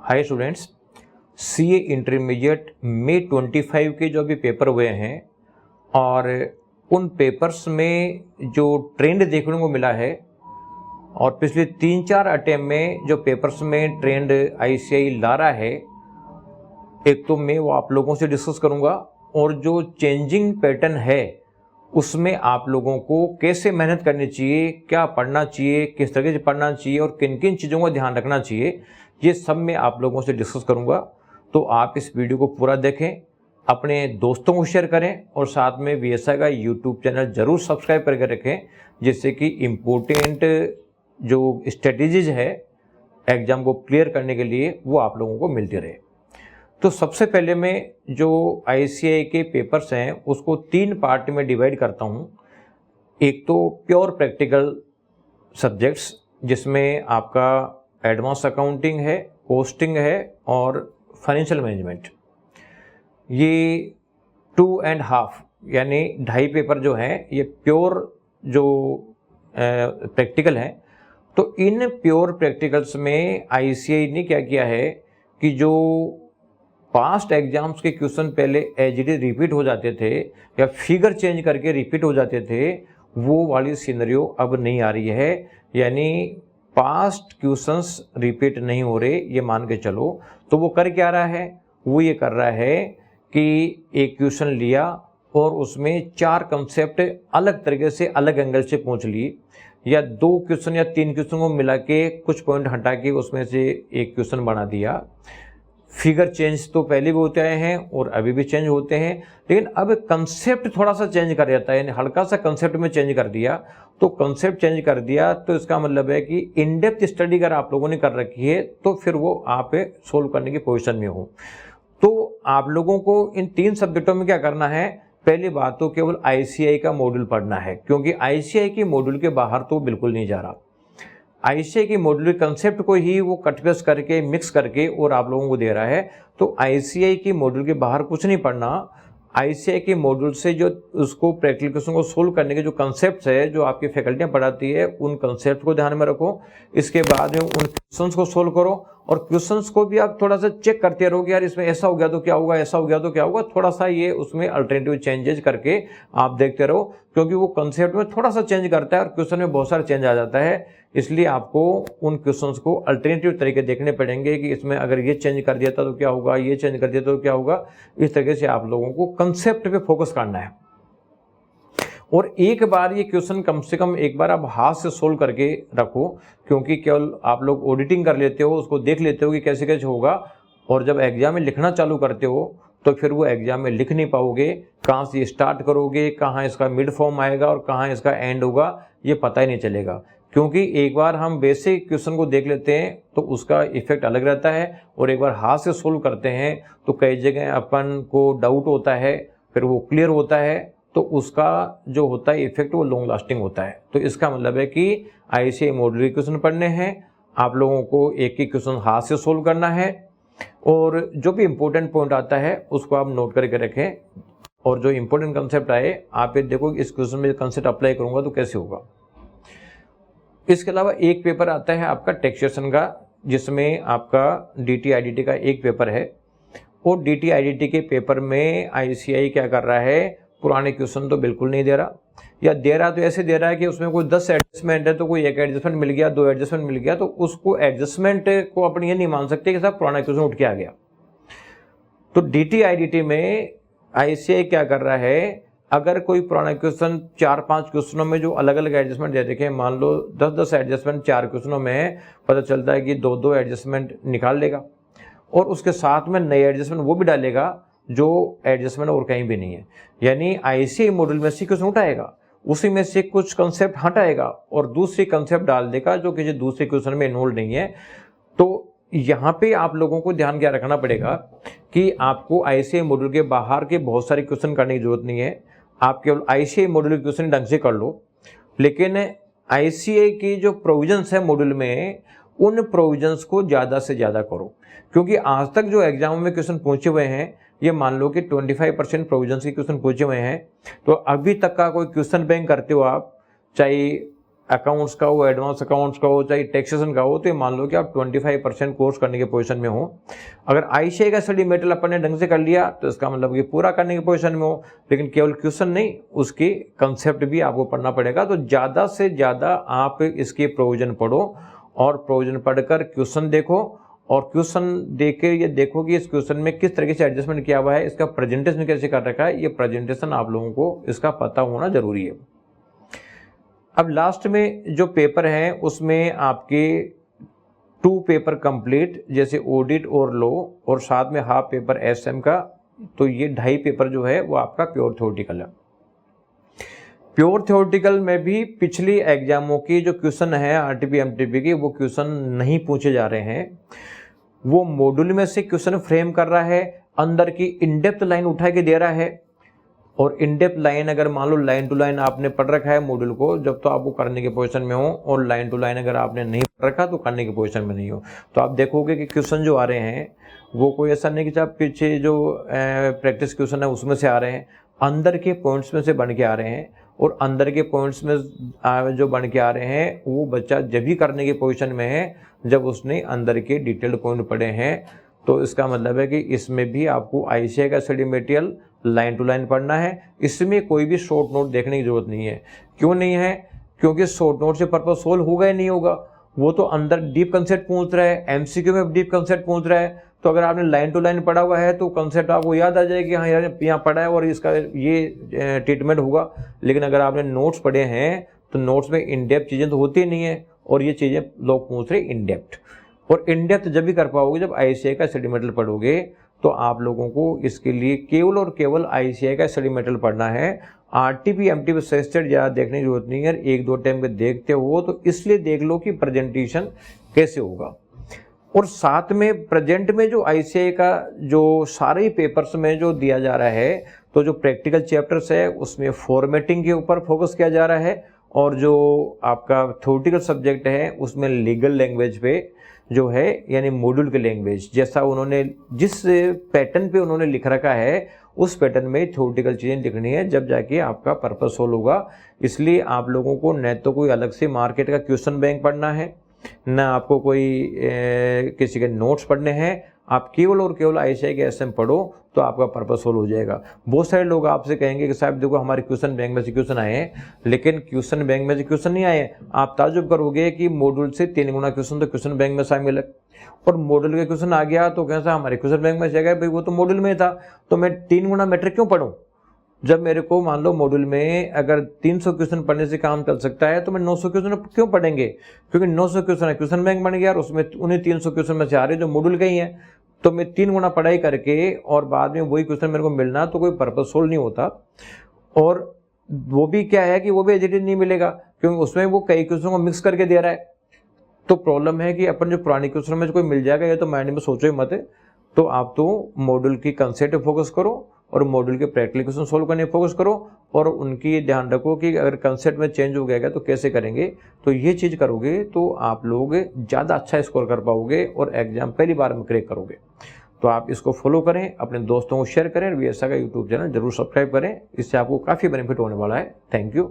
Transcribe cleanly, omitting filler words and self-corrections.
Hi students, CA intermediate मई 25 के जो अभी पेपर हुए हैं और उन पेपर्स में जो ट्रेंड देखने को मिला है और पिछले 3-4 अटेम्प्ट में जो पेपर्स में ट्रेंड आईसीएआई ला रहा है, एक तो मैं वो आप लोगों से डिस्कस करूंगा और जो चेंजिंग पैटर्न है उसमें आप लोगों को कैसे मेहनत करनी चाहिए, क्या पढ़ना चाहिए, किस तरीके से पढ़ना चाहिए और किन किन चीज़ों का ध्यान रखना चाहिए, ये सब मैं आप लोगों से डिस्कस करूंगा। तो आप इस वीडियो को पूरा देखें, अपने दोस्तों को शेयर करें और साथ में वीएसआई का यूट्यूब चैनल जरूर सब्सक्राइब करके रखें, जिससे कि इम्पोर्टेंट जो स्ट्रेटेजीज है एग्जाम को क्लियर करने के लिए वो आप लोगों को मिलती रहे। तो सबसे पहले मैं जो आईसीएआई के पेपर्स हैं उसको 3 पार्ट में डिवाइड करता हूँ। एक तो प्योर प्रैक्टिकल सब्जेक्ट्स जिसमें आपका एडवांस अकाउंटिंग है, कोस्टिंग है और फाइनेंशियल मैनेजमेंट। ये 2.5 यानी 2.5 पेपर जो हैं ये प्योर जो प्रैक्टिकल हैं। तो इन प्योर प्रैक्टिकल्स में आईसीएआई ने क्या किया है कि जो पास्ट एग्जाम्स के क्वेश्चन पहले एज इट इज रिपीट हो जाते थे या फिगर चेंज करके रिपीट हो जाते थे, वो वाली सिनेरियो अब नहीं आ रही है। यानी पास्ट क्वेश्चंस रिपीट नहीं हो रहे, ये मान के चलो। तो वो कर क्या रहा है, वो ये कर रहा है कि एक क्वेश्चन लिया और उसमें 4 कंसेप्ट अलग तरीके से अलग एंगल से पूछ लिए, या 2 क्वेश्चन या 3 क्वेश्चन को मिला के कुछ पॉइंट हटा के उसमें से एक क्वेश्चन बना दिया। फिगर चेंज तो पहले भी होते आए हैं और अभी भी चेंज होते हैं, लेकिन अब कंसेप्ट थोड़ा सा चेंज कर देता है, यानी हल्का सा कंसेप्ट में चेंज कर दिया। तो कंसेप्ट चेंज कर दिया तो इसका मतलब है कि इन डेप्थ स्टडी अगर आप लोगों ने कर रखी है तो फिर वो आप सोल्व करने की पोजीशन में हो। तो आप लोगों को इन 3 सब्जेक्टों में क्या करना है, पहली बात तो केवल आईसीएआई का मॉड्यूल पढ़ना है, क्योंकि आईसीएआई के मॉड्यूल के बाहर तो बिल्कुल नहीं जा रहा। आईसीएआई की मॉड्यूल कंसेप्ट को ही वो कट पेस्ट करके मिक्स करके और आप लोगों को दे रहा है। तो आईसीएआई की मॉड्यूल के बाहर कुछ नहीं पढ़ना। आईसीएआई के मॉड्यूल से जो उसको प्रैक्टिकल क्वेश्चन को सोल्व करने के जो कंसेप्ट है जो आपकी फैकल्टियां पढ़ाती है, उन कंसेप्ट को ध्यान में रखो। इसके बाद में उन क्वेश्चंस को सोल्व करो और क्वेश्चंस को भी आप थोड़ा सा चेक करते रहो कि यार इसमें ऐसा हो गया तो क्या होगा, ऐसा हो गया तो क्या होगा। थोड़ा सा ये उसमें अल्टरनेटिव चेंजेस करके आप देखते रहो, क्योंकि वो कंसेप्ट में थोड़ा सा चेंज करता है और क्वेश्चन में बहुत सारा चेंज आ जाता है। इसलिए आपको उन क्वेश्चंस को अल्टरनेटिव तरीके देखने पड़ेंगे कि इसमें अगर ये चेंज कर दिया था तो क्या होगा, ये चेंज कर दिया तो क्या होगा। इस तरीके से आप लोगों को कंसेप्ट पे फोकस करना है। और एक बार ये क्वेश्चन कम से कम एक बार आप हाथ से सोल्व करके रखो, क्योंकि केवल आप लोग ऑडिटिंग कर लेते हो, उसको देख लेते हो कि कैसे कैसे होगा, और जब एग्जाम में लिखना चालू करते हो तो फिर वो एग्जाम में लिख नहीं पाओगे। कहाँ से स्टार्ट करोगे, कहाँ इसका मिड फॉर्म आएगा और कहाँ इसका एंड होगा, ये पता ही नहीं चलेगा। क्योंकि एक बार हम बेसिक क्वेश्चन को देख लेते हैं तो उसका इफेक्ट अलग रहता है, और एक बार हाथ से सोल्व करते हैं तो कई जगह अपन को डाउट होता है, फिर वो क्लियर होता है, तो उसका जो होता है इफेक्ट वो लॉन्ग लास्टिंग होता है। तो इसका मतलब है कि आईसीएआई मॉड्यूल क्वेश्चन पढ़ने हैं, आप लोगों को एक एक क्वेश्चन हाथ से सोल्व करना है, और जो भी इंपॉर्टेंट पॉइंट आता है उसको आप नोट करके रखें, और जो इंपॉर्टेंट कंसेप्ट आए आप ये देखो इस क्वेश्चन में कंसेप्ट अप्लाई करूंगा तो कैसे होगा। इसके अलावा एक पेपर आता है आपका टैक्सेशन का, जिसमें आपका डीटी-आईडीटी का एक पेपर है, और डीटी-आईडीटी के पेपर में आईसीएआई क्या कर रहा है, पुराने क्वेश्चन तो बिल्कुल नहीं दे रहा, या दे रहा तो ऐसे दे रहा है कि उसमें कोई 10 एडजस्टमेंट है तो कोई एक एडजस्टमेंट मिल गया, 2 एडजस्टमेंट मिल गया, तो उसको एडजस्टमेंट को अपन ये नहीं मान सकते कि साहब पुराना क्वेश्चन उठ के आ गया। तो डीटी-आईडीटी में आईसीएआई क्या कर रहा है, अगर कोई पुराना क्वेश्चन 4-5 क्वेश्चनों में जो अलग अलग एडजस्टमेंट दे रखे हैं, मान लो 10-10 एडजस्टमेंट 4 क्वेश्चनों में है, पता चलता है कि 2-2 एडजस्टमेंट निकाल लेगा और उसके साथ में नए एडजस्टमेंट वो भी डालेगा जो एडजस्टमेंट और कहीं भी नहीं है। यानी आईसीएआई मॉड्यूल में से क्वेश्चन उठाएगा, उसी में से कुछ कंसेप्ट हटाएगा और दूसरी कंसेप्ट डाल देगा जो किसी दूसरे क्वेश्चन में इन्वॉल्व नहीं है। तो यहाँ पे आप लोगों को ध्यान क्या रखना पड़ेगा कि आपको आईसीएआई मॉड्यूल के बाहर के बहुत सारे क्वेश्चन करने की जरूरत नहीं है, आप केवल आईसीएआई मॉड्यूल के क्वेश्चन ढंग से कर लो। लेकिन आईसीएआई की जो प्रोविजंस है मॉड्यूल में, उन प्रोविजंस को ज़्यादा से ज़्यादा करो, क्योंकि आज तक जो एग्जाम में क्वेश्चन पहुंचे हुए हैं, ये मान लो कि 25% प्रोविजंस के क्वेश्चन पूछे हुए हैं। तो अभी तक का कोई क्वेश्चन बैंक करते हो आप, चाहे अकाउंट्स का हो, एडवांस अकाउंट्स का हो, चाहे टैक्सेशन का हो, तो ये मान लो कि आप 25% कोर्स करने के पोजीशन में हो। अगर आईसीआई का स्टडी मटेरियल अपन ने ढंग से कर लिया तो इसका मतलब कि पूरा करने के पोजीशन में हो। लेकिन केवल क्वेश्चन नहीं, उसके कंसेप्ट भी आपको पढ़ना पड़ेगा। तो ज़्यादा से ज़्यादा आप इसके प्रोविजन पढ़ो और प्रोविजन पढ़कर क्वेश्चन देखो और क्वेश्चन देख के ये देखो कि इस क्वेश्चन में किस तरीके से एडजस्टमेंट किया हुआ है, इसका प्रेजेंटेशन कैसे कर रखा है। ये प्रेजेंटेशन आप लोगों को इसका पता होना जरूरी है। अब लास्ट में जो पेपर है उसमें आपके 2 पेपर कंप्लीट, जैसे ऑडिट और लॉ, और साथ में हाफ पेपर एसएम का। तो ये 2.5 पेपर जो है वो आपका प्योर थ्योरेटिकल है। प्योर थ्योरेटिकल में भी पिछली एग्जामों की जो क्वेश्चन है आरटीपी एमटीपी की, वो क्वेश्चन नहीं पूछे जा रहे हैं। वो मॉड्यूल में से क्वेश्चन फ्रेम कर रहा है, अंदर की इनडेप्थ लाइन उठा के दे रहा है। और इनडेप्थ लाइन अगर मान लो लाइन टू लाइन आपने पढ़ रखा है मॉड्यूल को, जब तो आप वो करने के पोजीशन में हो, और लाइन टू लाइन अगर आपने नहीं पढ़ रखा तो करने के पोजीशन में नहीं हो। तो आप देखोगे कि क्वेश्चन जो आ रहे हैं वो कोई ऐसा नहीं कि आप पीछे जो प्रैक्टिस क्वेश्चन है उसमें से आ रहे हैं, अंदर के पॉइंट्स में से बन के आ रहे हैं। और अंदर के पॉइंट्स में जो बन के आ रहे हैं वो बच्चा जब भी करने के पोजीशन में है जब उसने अंदर के डिटेल्ड पॉइंट पढ़े हैं। तो इसका मतलब है कि इसमें भी आपको आईसीआई का study material line to line पढ़ना है। इसमें कोई भी शॉर्ट नोट देखने की जरूरत नहीं है। क्यों नहीं है? क्योंकि शॉर्ट नोट से पर्पस सोल्व होगा ही नहीं होगा। वो तो अंदर डीप कंसेप्ट पूछ रहा है, एमसीक्यू में डीप कंसेप्ट पूछ रहा है। तो अगर आपने लाइन टू लाइन पढ़ा हुआ है तो कंसेप्ट आपको याद आ जाएगी, हाँ यार यहाँ पढ़ा है और इसका ये ट्रीटमेंट होगा। लेकिन अगर आपने नोट्स पढ़े हैं तो नोट्स में इन डेप्थ चीज़ें तो होती नहीं है, और ये चीज़ें लोग पूछ रहे इन डेप्थ। और इन डेप्थ जब भी कर पाओगे जब आईसीआई का स्टडी मटेरियल पढ़ोगे। तो आप लोगों को इसके लिए केवल और केवल आईसीआई का स्टडी मटेरियल पढ़ना है। आरटीपी एमटीपी सजेस्टेड ज़्यादा देखने की जरूरत नहीं है। 1-2 टाइम पे देखते हो तो इसलिए देख लो कि प्रेजेंटेशन कैसे होगा। और साथ में प्रेजेंट में जो आईसीआई का जो सारे पेपर्स में जो दिया जा रहा है, तो जो प्रैक्टिकल चैप्टर्स है उसमें फॉर्मेटिंग के ऊपर फोकस किया जा रहा है, और जो आपका थ्योरेटिकल सब्जेक्ट है उसमें लीगल लैंग्वेज पे जो है, यानी मॉड्यूल के लैंग्वेज जैसा उन्होंने जिस पैटर्न पे उन्होंने लिख रखा है उस पैटर्न में थ्योरेटिकल चीज़ें लिखनी है, जब जाके आपका पर्पस सोल्व होगा। इसलिए आप लोगों को न तो कोई अलग से मार्केट का क्वेश्चन बैंक पढ़ना है, न आपको कोई किसी के नोट्स पढ़ने हैं। आप केवल और केवल आईसीआई के एसएम पढ़ो तो आपका पर्पस सोल्व हो जाएगा। बहुत सारे लोग आपसे कहेंगे कि साहब देखो हमारे क्वेश्चन बैंक में से क्वेश्चन आए हैं, लेकिन क्वेश्चन बैंक में से क्वेश्चन नहीं आए। आप ताजुब करोगे कि मॉड्यूल से 3 गुना क्वेश्चन तो क्वेश्चन बैंक में शामिल है, और मॉड्यूल के क्वेश्चन आ गया तो कैसा हमारे क्वेश्चन बैंक में जाएगा, भाई वो तो मॉड्यूल में था, तो मैं 3 गुना मैटर क्यों पढ़ूं? जब मेरे को मान लो मॉड्यूल में अगर 300 क्वेश्चन पढ़ने से काम चल सकता है तो मैं 900 क्वेश्चन क्यों पढ़ेंगे? क्योंकि 900 क्वेश्चन है, क्वेश्चन बैंक बन गया और उसमें उन्हीं 300 क्वेश्चन में से आ रहे जो मॉड्यूल के ही हैं। तो मैं 3 गुना पढ़ाई करके और बाद में वही क्वेश्चन मेरे को मिलना तो कोई पर्पस सोल्व नहीं होता। और वो भी क्या है कि वो भी एजिटेड नहीं मिलेगा, क्योंकि उसमें वो कई क्वेश्चन को मिक्स करके दे रहा है। तो प्रॉब्लम है कि अपन जो पुरानी क्वेश्चन में कोई मिल जाएगा ये तो माइंड में सोचो ही मत है। तो आप तो मॉड्यूल की कंसेप्ट पे फोकस करो और मॉड्यूल के प्रैक्टिकल क्वेश्चन सोल्व करने फोकस करो, और उनकी ध्यान रखो कि अगर कंसेप्ट में चेंज हो गया तो कैसे करेंगे। तो ये चीज़ करोगे तो आप लोग ज़्यादा अच्छा स्कोर कर पाओगे और एग्जाम पहली बार में क्रैक करोगे। तो आप इसको फॉलो करें, अपने दोस्तों को शेयर करें, वीएसआई का यूट्यूब चैनल जरूर सब्सक्राइब करें, इससे आपको काफ़ी बेनिफिट होने वाला है। Thank you.